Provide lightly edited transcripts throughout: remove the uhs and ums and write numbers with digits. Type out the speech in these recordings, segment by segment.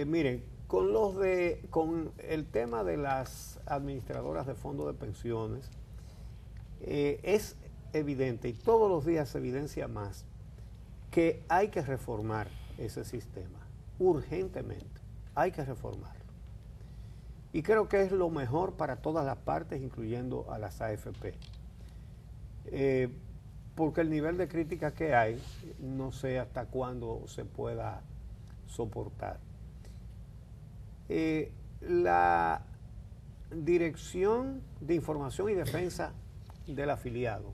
Miren, con el tema de las administradoras de fondos de pensiones, es evidente, y todos los días se evidencia más, que hay que reformar ese sistema, urgentemente, hay que reformarlo. Y creo que es lo mejor para todas las partes, incluyendo a las AFP. Porque el nivel de crítica que hay, no sé hasta cuándo se pueda soportar. La Dirección de Información y Defensa del Afiliado,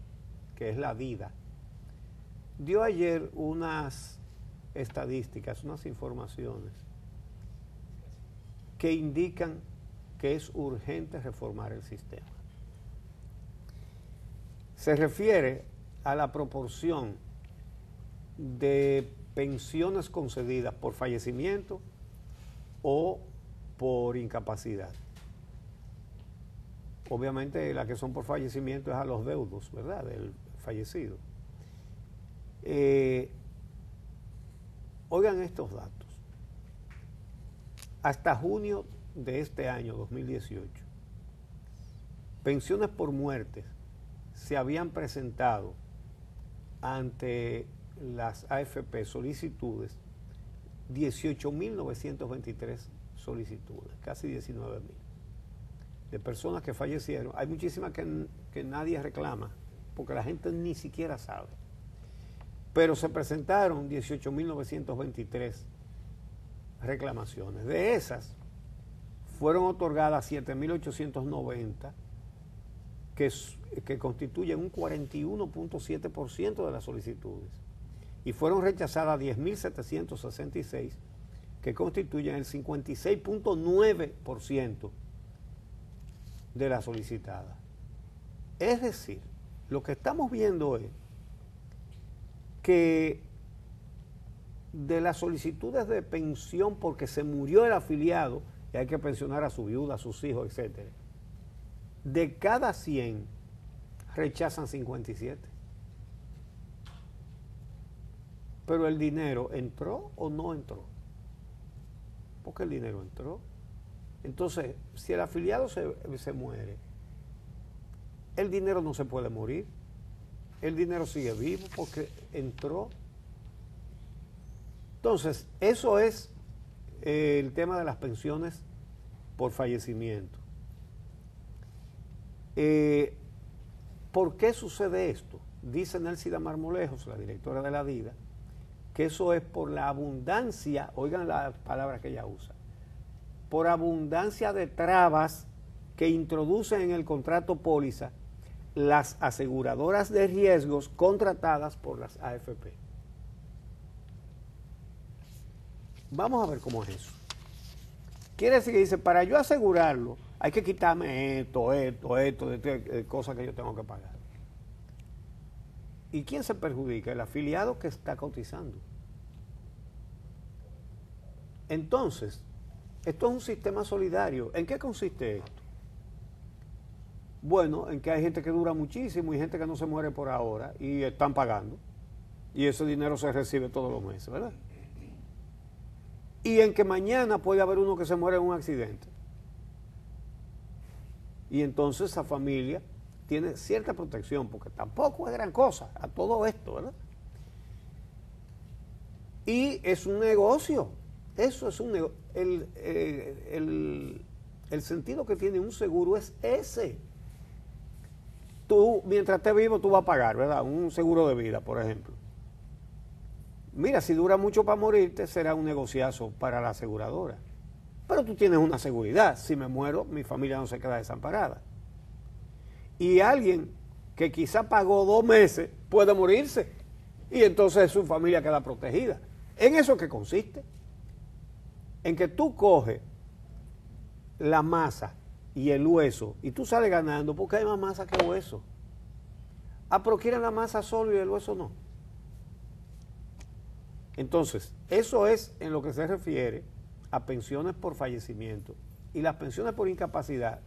que es la DIDA, dio ayer unas estadísticas, unas informaciones que indican que es urgente reformar el sistema. Se refiere a la proporción de pensiones concedidas por fallecimiento o por incapacidad. Obviamente las que son por fallecimiento es a los deudos, ¿verdad?, del fallecido. Oigan estos datos. Hasta junio de este año, 2018, pensiones por muerte se habían presentado ante las AFP solicitudes 18.923 solicitudes, casi 19.000 de personas que fallecieron. Hay muchísimas que nadie reclama porque la gente ni siquiera sabe, pero se presentaron 18.923 reclamaciones. De esas fueron otorgadas 7.890 que constituyen un 41.7% de las solicitudes, y fueron rechazadas 10.766 que constituyen el 56.9% de las solicitadas. Es decir, lo que estamos viendo es que de las solicitudes de pensión porque se murió el afiliado y hay que pensionar a su viuda, a sus hijos, etcétera, de cada 100 rechazan 57. Pero el dinero ¿entró o no entró? Porque el dinero entró. Entonces, si el afiliado se muere, el dinero no se puede morir. El dinero sigue vivo porque entró. Entonces, eso es el tema de las pensiones por fallecimiento. ¿Por qué sucede esto? Dice Nelsida Marmolejos, la directora de la DIDA, que eso es por la abundancia, oigan la palabra que ella usa, por abundancia de trabas que introducen en el contrato póliza las aseguradoras de riesgos contratadas por las AFP. Vamos a ver cómo es eso. Quiere decir que dice, para yo asegurarlo, hay que quitarme esto, cosas que yo tengo que pagar. ¿Y quién se perjudica? El afiliado que está cotizando. Entonces, esto es un sistema solidario. ¿En qué consiste esto? Bueno, en que hay gente que dura muchísimo y gente que no se muere por ahora y están pagando. Y ese dinero se recibe todos los meses, ¿verdad? Y en que mañana puede haber uno que se muere en un accidente. Y entonces esa familia tiene cierta protección, porque tampoco es gran cosa a todo esto, ¿verdad? Y es un negocio. Eso es un negocio. El sentido que tiene un seguro es ese. Tú, mientras estés vivo, tú vas a pagar, ¿verdad? Un seguro de vida, por ejemplo. Mira, si dura mucho para morirte, será un negociazo para la aseguradora. Pero tú tienes una seguridad. Si me muero, mi familia no se queda desamparada. Y alguien que quizá pagó 2 meses puede morirse. Y entonces su familia queda protegida. ¿En eso qué consiste? En que tú coges la masa y el hueso y tú sales ganando porque hay más masa que hueso. Ah, pero quieren la masa solo y el hueso no. Entonces, eso es en lo que se refiere a pensiones por fallecimiento. Y las pensiones por incapacidad,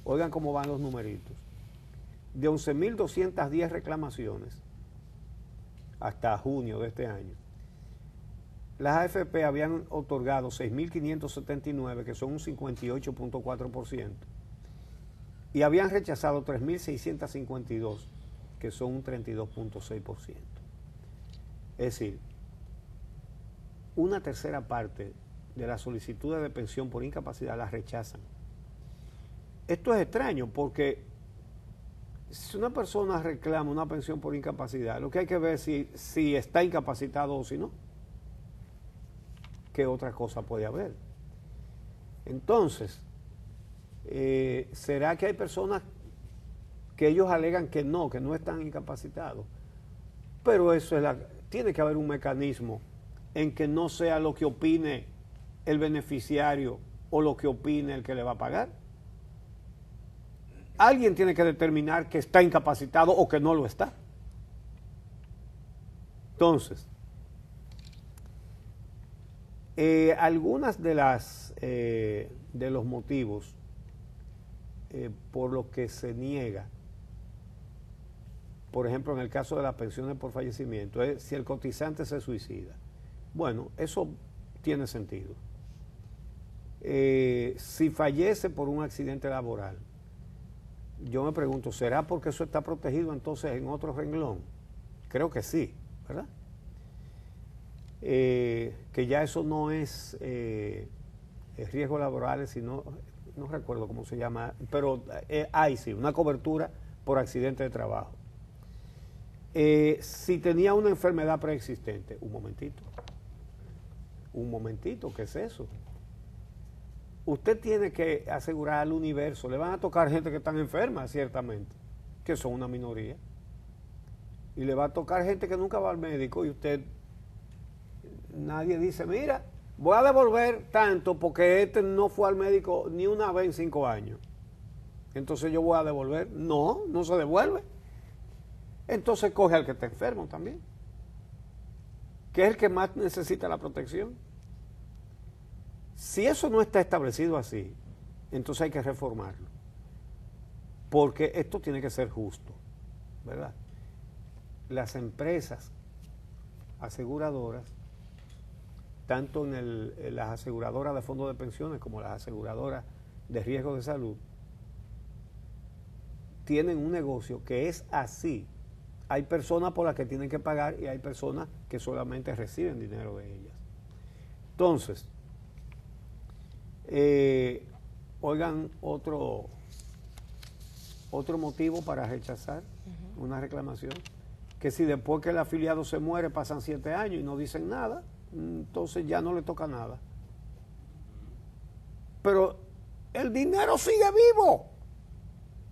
oigan cómo van los numeritos, de 11.210 reclamaciones hasta junio de este año, las AFP habían otorgado 6.579, que son un 58.4%, y habían rechazado 3.652, que son un 32.6%. Es decir, una tercera parte de las solicitudes de pensión por incapacidad las rechazan. Esto es extraño porque si una persona reclama una pensión por incapacidad, lo que hay que ver es si está incapacitado o si no. ¿Qué otra cosa puede haber? Entonces, ¿será que hay personas que ellos alegan que no están incapacitados? Pero eso tiene que haber un mecanismo en que no sea lo que opine el beneficiario o lo que opine el que le va a pagar. Alguien tiene que determinar que está incapacitado o que no lo está. Entonces, algunas de los motivos por los que se niega, por ejemplo, en el caso de las pensiones por fallecimiento, es si el cotizante se suicida. Bueno, eso tiene sentido. Si fallece por un accidente laboral, yo me pregunto, ¿será porque eso está protegido entonces en otro renglón? Creo que sí, ¿verdad? Que ya eso no es riesgos laborales, sino, no recuerdo cómo se llama, pero hay sí, una cobertura por accidente de trabajo. Si tenía una enfermedad preexistente, un momentito, ¿qué es eso? Usted tiene que asegurar al universo, le van a tocar gente que están enferma, ciertamente, que son una minoría, y le va a tocar gente que nunca va al médico y usted, nadie dice, mira, voy a devolver tanto porque este no fue al médico ni una vez en 5 años, entonces yo voy a devolver. No se devuelve. Entonces coge al que está enfermo también, que es el que más necesita la protección. Si eso no está establecido así, entonces hay que reformarlo, porque esto tiene que ser justo, ¿verdad? Las empresas aseguradoras, tanto en las aseguradoras de fondos de pensiones como las aseguradoras de riesgo de salud, tienen un negocio que es así. Hay personas por las que tienen que pagar y hay personas que solamente reciben dinero de ellas. Entonces, oigan, otro motivo para rechazar una reclamación, que si después que el afiliado se muere pasan 7 años y no dicen nada, entonces ya no le toca nada. Pero el dinero sigue vivo,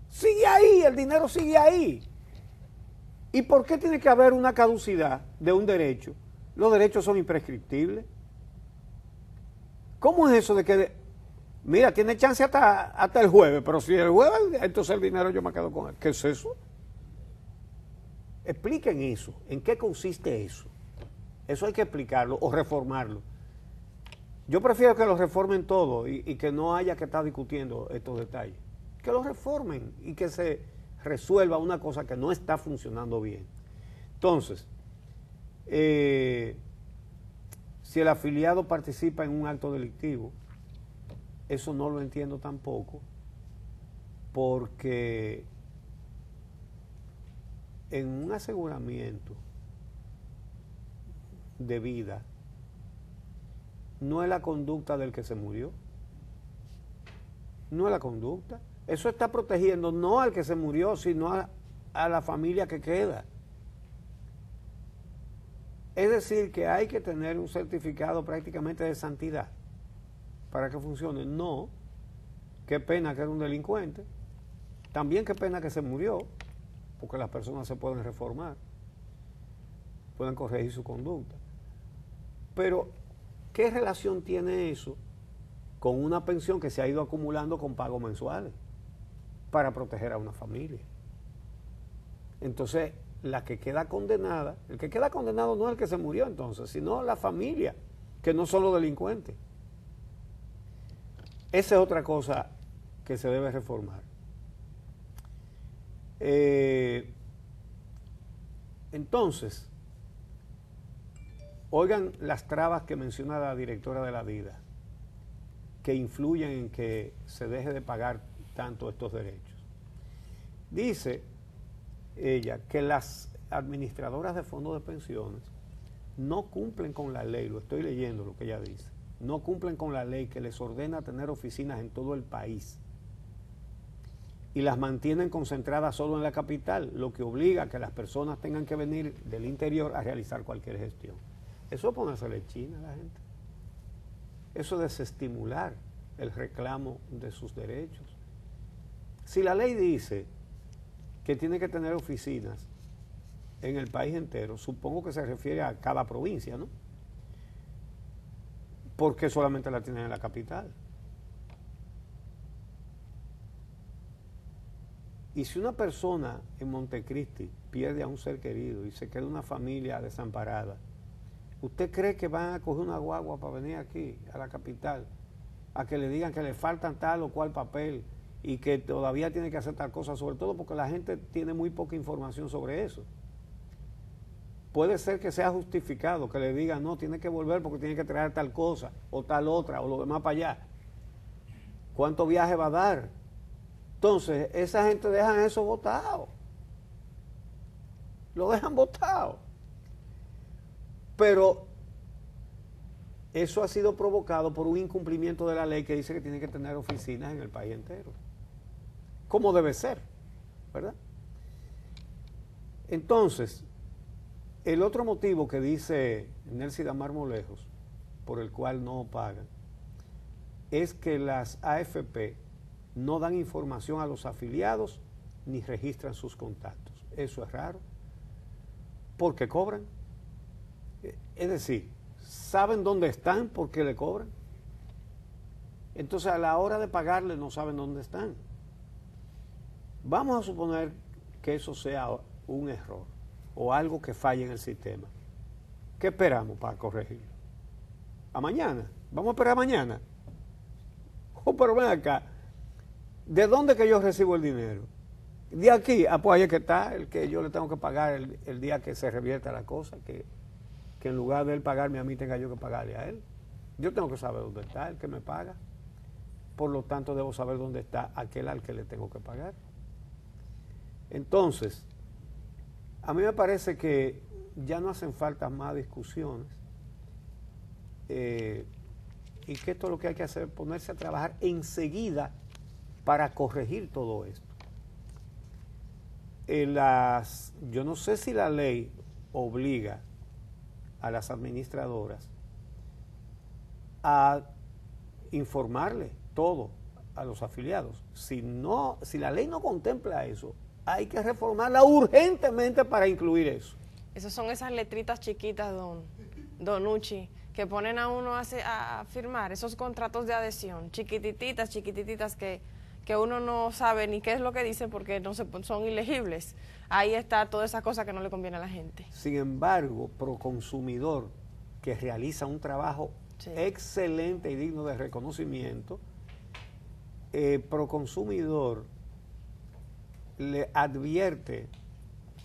sigue ahí, el dinero sigue ahí. ¿Y por qué tiene que haber una caducidad de un derecho? Los derechos son imprescriptibles. ¿Cómo es eso de que, mira, tiene chance hasta el jueves, pero si el jueves, entonces el dinero yo me quedo con él? ¿Qué es eso? Expliquen eso, ¿en qué consiste eso? Eso hay que explicarlo o reformarlo. Yo prefiero que lo reformen todo y que no haya que estar discutiendo estos detalles. Que lo reformen y que se resuelva una cosa que no está funcionando bien. Entonces, si el afiliado participa en un acto delictivo, eso no lo entiendo tampoco, porque en un aseguramiento de vida no es la conducta del que se murió, no es la conducta. Eso está protegiendo no al que se murió, sino a la familia que queda. Es decir, que hay que tener un certificado prácticamente de santidad para que funcione. No, qué pena que era un delincuente, también qué pena que se murió, porque las personas se pueden reformar, pueden corregir su conducta. Pero, ¿qué relación tiene eso con una pensión que se ha ido acumulando con pagos mensuales para proteger a una familia? Entonces, la que queda condenada, el que queda condenado no es el que se murió entonces, sino la familia, que no son los delincuentes. Esa es otra cosa que se debe reformar. Entonces, Oigan las trabas que menciona la directora de la DIDA, que influyen en que se deje de pagar tanto estos derechos. Dice ella que las administradoras de fondos de pensiones no cumplen con la ley, lo estoy leyendo lo que ella dice, no cumplen con la ley que les ordena tener oficinas en todo el país y las mantienen concentradas solo en la capital, lo que obliga a que las personas tengan que venir del interior a realizar cualquier gestión. Eso es ponérsele China a la gente. Eso es desestimular el reclamo de sus derechos. Si la ley dice que tiene que tener oficinas en el país entero, supongo que se refiere a cada provincia, ¿no? Porque solamente la tienen en la capital. Y si una persona en Montecristi pierde a un ser querido y se queda una familia desamparada, ¿usted cree que van a coger una guagua para venir aquí, a la capital, a que le digan que le faltan tal o cual papel y que todavía tiene que hacer tal cosa? Sobre todo porque la gente tiene muy poca información sobre eso. Puede ser que sea justificado, que le digan, no, tiene que volver porque tiene que traer tal cosa, o tal otra, o lo demás para allá. ¿Cuánto viaje va a dar? Entonces, esa gente dejan eso botado. Lo dejan botado. Pero eso ha sido provocado por un incumplimiento de la ley que dice que tiene que tener oficinas en el país entero. Como debe ser, ¿verdad? Entonces, el otro motivo que dice Nelcy Damar Molejos, por el cual no pagan, es que las AFP no dan información a los afiliados ni registran sus contactos. Eso es raro, porque cobran. Es decir, saben dónde están porque le cobran. Entonces a la hora de pagarle no saben dónde están. Vamos a suponer que eso sea un error o algo que falle en el sistema. ¿Qué esperamos para corregirlo? ¿A mañana? ¿Vamos a esperar a mañana? Oh, pero ven acá, ¿de dónde que yo recibo el dinero? De aquí, pues ahí es que está, el que yo le tengo que pagar el día que se revierta la cosa, que en lugar de él pagarme a mí tenga yo que pagarle a él. Yo tengo que saber dónde está el que me paga. Por lo tanto, debo saber dónde está aquel al que le tengo que pagar. Entonces, a mí me parece que ya no hacen falta más discusiones y que esto lo que hay que hacer es ponerse a trabajar enseguida para corregir todo esto. Yo no sé si la ley obliga a las administradoras a informarle todo a los afiliados. Si la ley no contempla eso, hay que reformarla urgentemente para incluir eso. Esas son esas letritas chiquitas, don Uchi, que ponen a uno a firmar esos contratos de adhesión, chiquitititas que uno no sabe ni qué es lo que dice porque son ilegibles. Ahí está toda esa cosa que no le conviene a la gente. Sin embargo, Proconsumidor, que realiza un trabajo excelente y digno de reconocimiento, Proconsumidor le advierte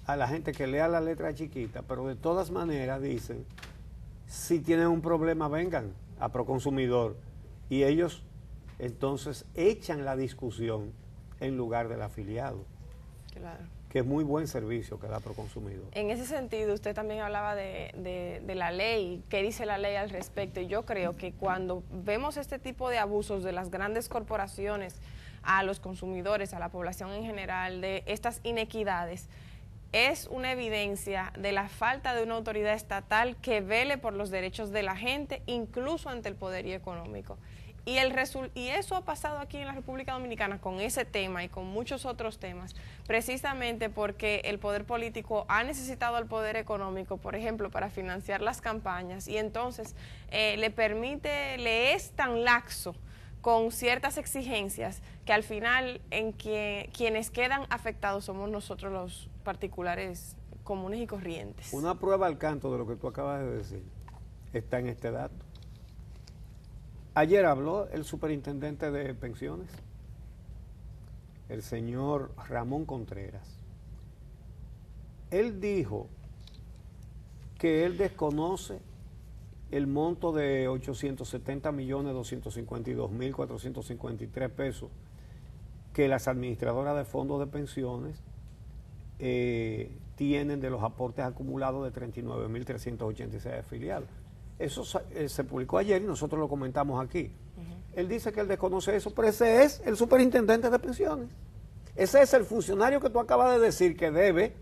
a la gente que lea la letra chiquita, pero de todas maneras dicen, si tienen un problema vengan a Proconsumidor, y ellos entonces echan la discusión en lugar del afiliado. Claro. Que es muy buen servicio que da Proconsumidor. En ese sentido, usted también hablaba de la ley, qué dice la ley al respecto, y yo creo que cuando vemos este tipo de abusos de las grandes corporaciones a los consumidores, a la población en general, de estas inequidades, es una evidencia de la falta de una autoridad estatal que vele por los derechos de la gente, incluso ante el poderío económico. Y eso ha pasado aquí en la República Dominicana con ese tema y con muchos otros temas, precisamente porque el poder político ha necesitado al poder económico, por ejemplo, para financiar las campañas, y entonces le es tan laxo con ciertas exigencias que al final quienes quedan afectados somos nosotros los particulares comunes y corrientes. Una prueba al canto de lo que tú acabas de decir está en este dato. Ayer habló el superintendente de pensiones, el señor Ramón Contreras. Él dijo que él desconoce el monto de 870.252.453 pesos que las administradoras de fondos de pensiones tienen de los aportes acumulados de 39.386 afiliados. Eso se publicó ayer y nosotros lo comentamos aquí. Él dice que él desconoce eso, pero ese es el superintendente de pensiones. Ese es el funcionario que tú acabas de decir que debe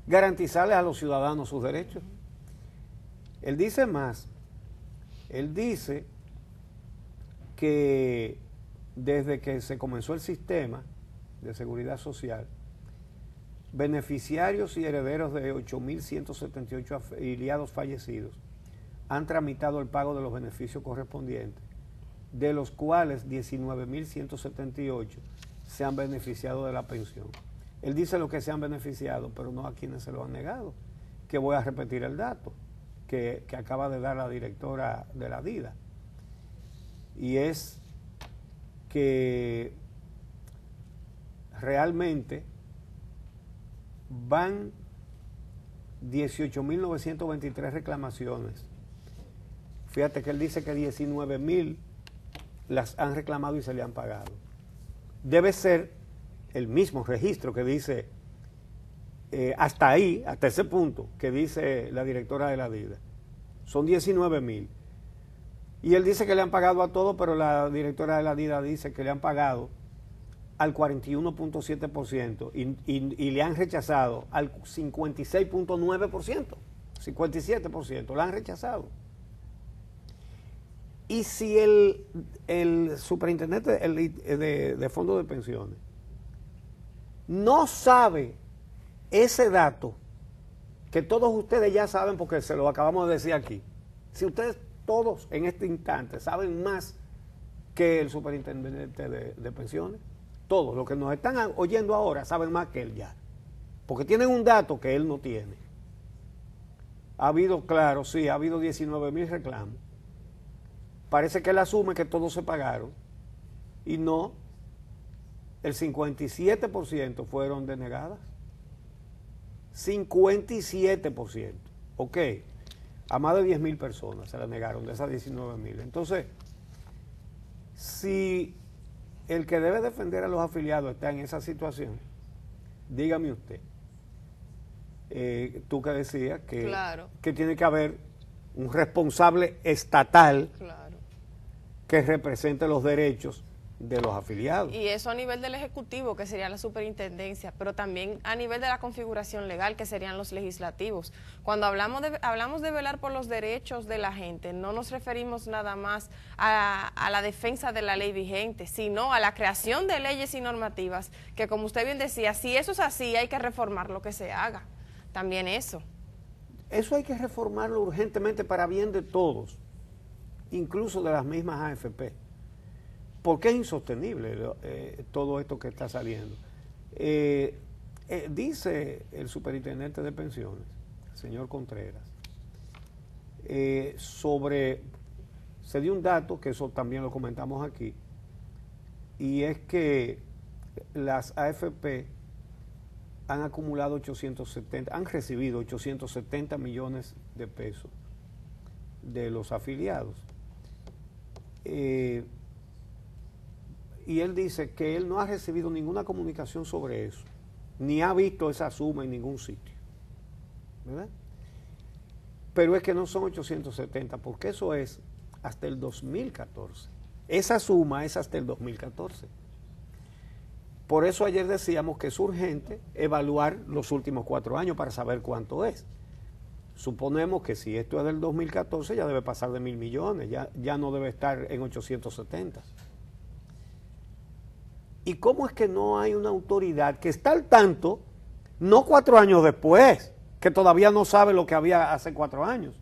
garantizarles a los ciudadanos sus derechos. Él dice más. Él dice que desde que se comenzó el sistema de seguridad social, beneficiarios y herederos de 8.178 afiliados fallecidos han tramitado el pago de los beneficios correspondientes, de los cuales 19.178 se han beneficiado de la pensión. Él dice lo que se han beneficiado, pero no a quienes se lo han negado, que voy a repetir el dato que acaba de dar la directora de la DIDA, y es que realmente van 18.923 reclamaciones. Fíjate que él dice que 19.000 las han reclamado y se le han pagado. Debe ser el mismo registro que dice, hasta ahí, hasta ese punto, que dice la directora de la DIDA. Son 19.000. Y él dice que le han pagado a todos, pero la directora de la DIDA dice que le han pagado al 41.7% y le han rechazado al 56.9%, 57%, la han rechazado. Y si el superintendente de fondos de pensiones no sabe ese dato, que todos ustedes ya saben porque se lo acabamos de decir aquí, si ustedes todos en este instante saben más que el superintendente de pensiones, todos los que nos están oyendo ahora saben más que él ya, porque tienen un dato que él no tiene. Ha habido, claro, sí, ha habido 19.000 reclamos. Parece que él asume que todos se pagaron y no, el 57% fueron denegadas. 57%, ok, a más de 10.000 personas se la negaron de esas 19.000. Entonces, si el que debe defender a los afiliados está en esa situación, dígame usted, tú que decías que, claro, que tiene que haber un responsable estatal, claro, que represente los derechos de los afiliados. y eso a nivel del Ejecutivo, que sería la superintendencia, pero también a nivel de la configuración legal, que serían los legislativos. Cuando hablamos de velar por los derechos de la gente, no nos referimos nada más a la defensa de la ley vigente, sino a la creación de leyes y normativas, que como usted bien decía, si eso es así, hay que reformar lo que se haga. También eso. Eso hay que reformarlo urgentemente para bien de todos, incluso de las mismas AFP. Porque es insostenible todo esto que está saliendo. Dice el superintendente de pensiones, el señor Contreras, se dio un dato, que eso también lo comentamos aquí, y es que las AFP han acumulado 870, han recibido 870 millones de pesos de los afiliados. Y él dice que él no ha recibido ninguna comunicación sobre eso, ni ha visto esa suma en ningún sitio, ¿verdad? Pero es que no son 870, porque eso es hasta el 2014. Esa suma es hasta el 2014. Por eso ayer decíamos que es urgente evaluar los últimos 4 años para saber cuánto es. Suponemos que si esto es del 2014 ya debe pasar de 1.000 millones, ya no debe estar en 870. ¿Y cómo es que no hay una autoridad que está al tanto, no 4 años después, que todavía no sabe lo que había hace 4 años?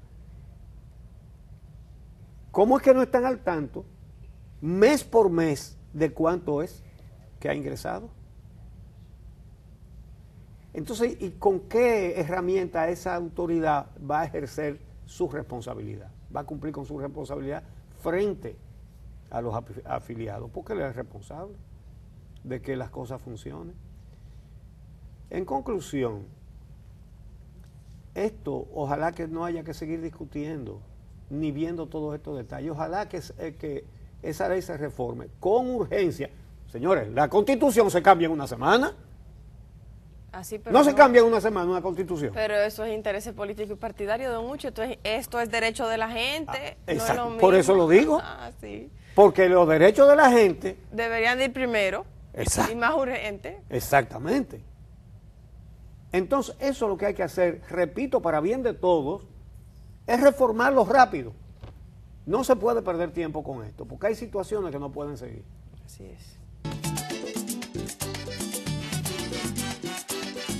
¿Cómo es que no están al tanto, mes por mes, de cuánto es que ha ingresado? Entonces, ¿y con qué herramienta esa autoridad va a ejercer su responsabilidad? Va a cumplir con su responsabilidad frente a los afiliados, porque él es responsable de que las cosas funcionen. En conclusión, esto ojalá que no haya que seguir discutiendo ni viendo todos estos detalles. Ojalá que esa ley se reforme con urgencia. Señores, la Constitución se cambia en una semana. Así, pero no se cambia en una semana una Constitución. Pero eso es interés político y partidario, don Ucho. Esto es derecho de la gente. Exacto. No es lo mismo. Por eso lo digo. Sí. Porque los derechos de la gente deberían de ir primero. Exacto. Y más urgente. Exactamente. Entonces, eso es lo que hay que hacer, repito, para bien de todos, es reformarlo rápido. No se puede perder tiempo con esto, porque hay situaciones que no pueden seguir. Así es.